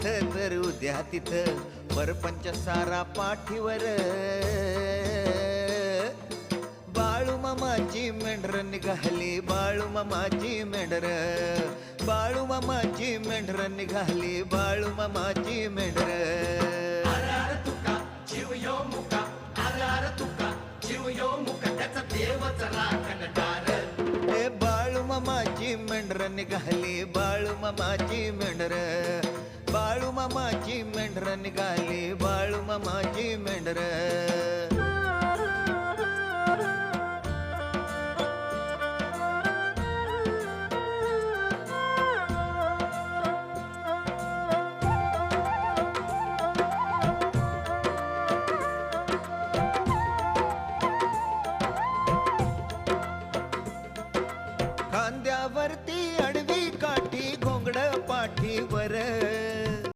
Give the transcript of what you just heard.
इथं तर उद्या तिथं परपंच सारा पाठीवर बाळू मामाची मेंढर निघाली बाळू मामाची मेंढर बाळू मामाची मेंढर निघाली बाळू मामाची मेंढर आरार तुका जीव यो मुका आरार तुका जीव यो मुका त्याचा देवच राखणदार ए बाळू मामाची मेंढर निघाली बाळू मामाची मेंढर बाळू मामाची मेंढर निघाली बाळू मामाची मेंढर